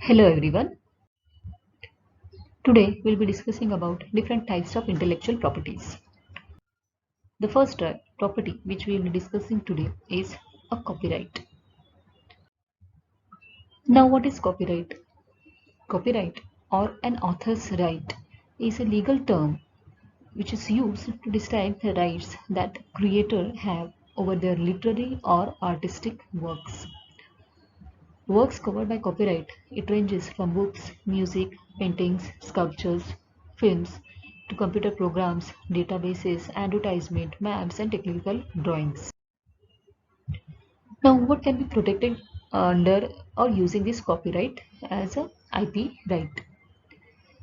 Hello everyone. Today we'll be discussing about different types of intellectual properties. The first property which we will be discussing today is a copyright. Now what is copyright? Copyright or an author's right is a legal term which is used to describe the rights that creators have over their literary or artistic works. Works covered by copyright, it ranges from books, music, paintings, sculptures, films, to computer programs, databases, advertisement, maps, and technical drawings. Now, what can be protected under or using this copyright as a IP right?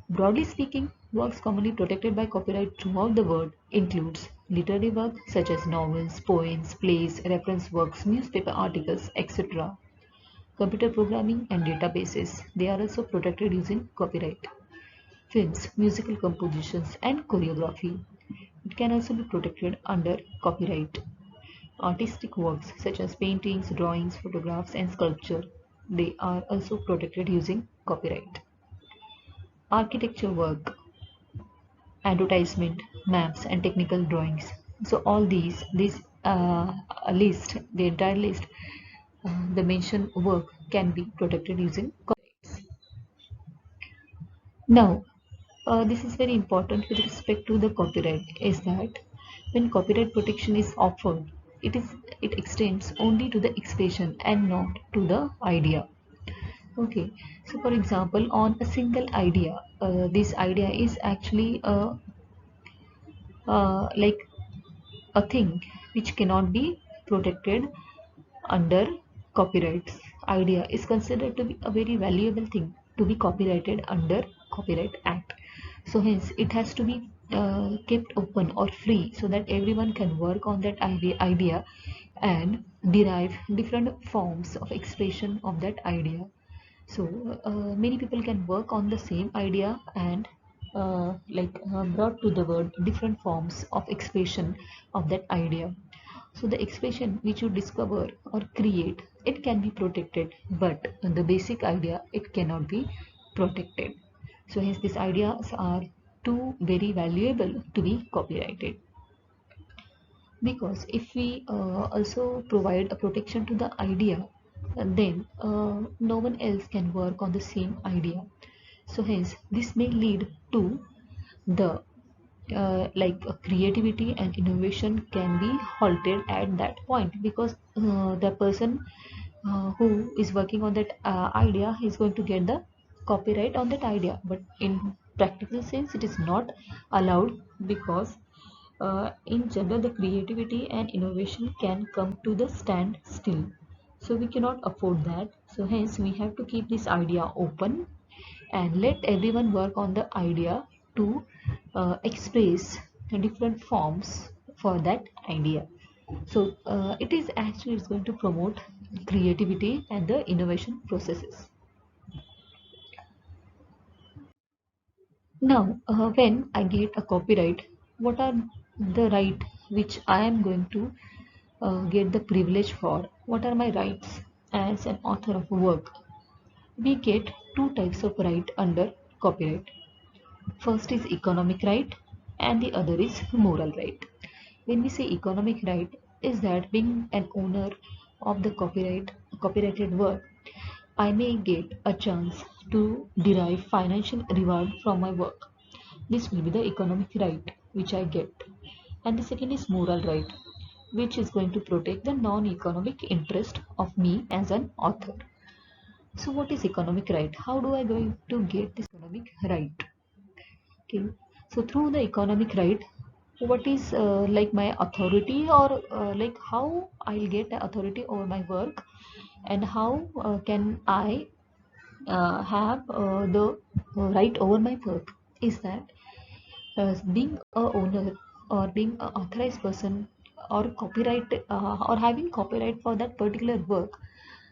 Broadly speaking, works commonly protected by copyright throughout the world includes literary work such as novels, poems, plays, reference works, newspaper articles, etc. Computer programming and databases, they are also protected using copyright. Films, musical compositions and choreography, it can also be protected under copyright. Artistic works such as paintings, drawings, photographs and sculpture, they are also protected using copyright. Architecture work, advertisement, maps and technical drawings. So all this list, the entire list, the mentioned work can be protected using copyrights. Now, this is very important with respect to the copyright is that when copyright protection is offered, it extends only to the expression and not to the idea. Okay, so for example, on a single idea, this idea is actually like a thing which cannot be protected under copyrights. Idea is considered to be a very valuable thing to be copyrighted under Copyright Act. So hence it has to be kept open or free so that everyone can work on that idea and derive different forms of expression of that idea. So many people can work on the same idea and brought to the world different forms of expression of that idea. So the expression which you discover or create, it can be protected, but the basic idea, it cannot be protected. So hence these ideas are too very valuable to be copyrighted. Because if we also provide a protection to the idea, then no one else can work on the same idea. So hence this may lead to the creativity and innovation can be halted at that point, because the person who is working on that idea is going to get the copyright on that idea, but in practical sense it is not allowed, because in general the creativity and innovation can come to the stand still, so we cannot afford that. So hence we have to keep this idea open and let everyone work on the idea to express different forms for that idea. So it is actually it's going to promote creativity and the innovation processes. Now, when I get a copyright, what are the right which I am going to get the privilege for? What are my rights as an author of a work? We get two types of right under copyright. First is economic right and the other is moral right. When we say economic right, is that being an owner of the copyrighted work, I may get a chance to derive financial reward from my work. This will be the economic right which I get. And the second is moral right, which is going to protect the non-economic interest of me as an author. So what is economic right? How do I going to get this economic right? Okay, so through the economic right, what is like my authority, or like how I'll get the authority over my work, and how can I have the right over my work, is that being a owner or being an authorized person or copyright or having copyright for that particular work,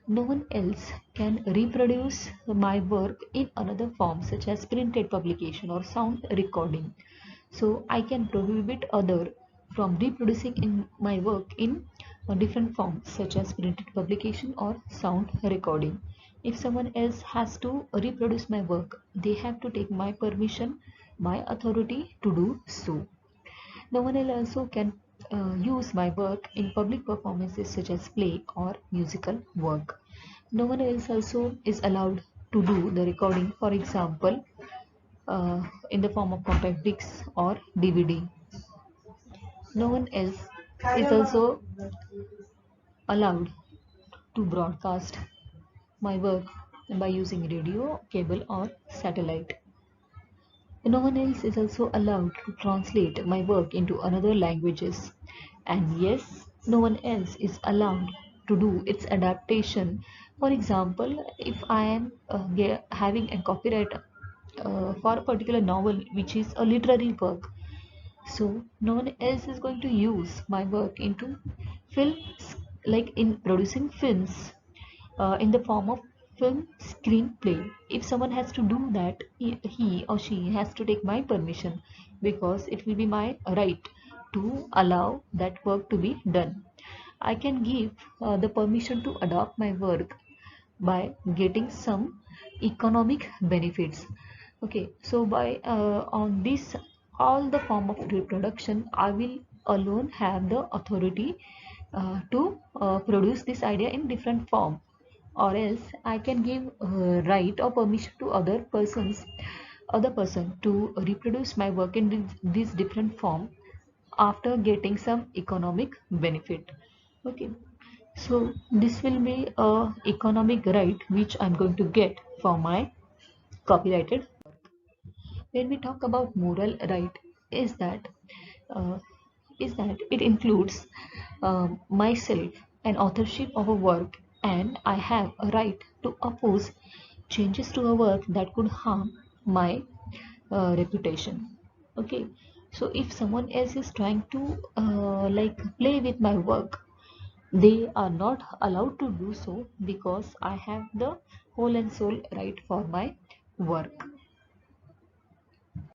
no one else can reproduce my work in another form such as printed publication or sound recording. So I can prohibit other from reproducing in my work in different forms such as printed publication or sound recording. If someone else has to reproduce my work, they have to take my permission, my authority to do so. No one else also can use my work in public performances such as play or musical work. No one else also is allowed to do the recording, for example, in the form of compact discs or DVD. No one else is also allowed to broadcast my work by using radio, cable, or satellite. No one else is also allowed to translate my work into another languages. And yes, no one else is allowed to do its adaptation. For example, if I am having a copyright for a particular novel which is a literary work, so no one else is going to use my work into films, like in producing films in the form of film screenplay. If someone has to do that, he or she has to take my permission, because it will be my right to allow that work to be done. I can give the permission to adopt my work by getting some economic benefits. Okay, so by on this all the form of reproduction, I will alone have the authority to produce this idea in different form, or else I can give right or permission to other person to reproduce my work in this different form after getting some economic benefit. Okay, so this will be a economic right which I'm going to get for my copyrighted. When we talk about moral right, is that uh, it includes myself and authorship of a work, and I have a right to oppose changes to a work that could harm my reputation. Okay, so if someone else is trying to like play with my work, they are not allowed to do so, because I have the whole and soul right for my work.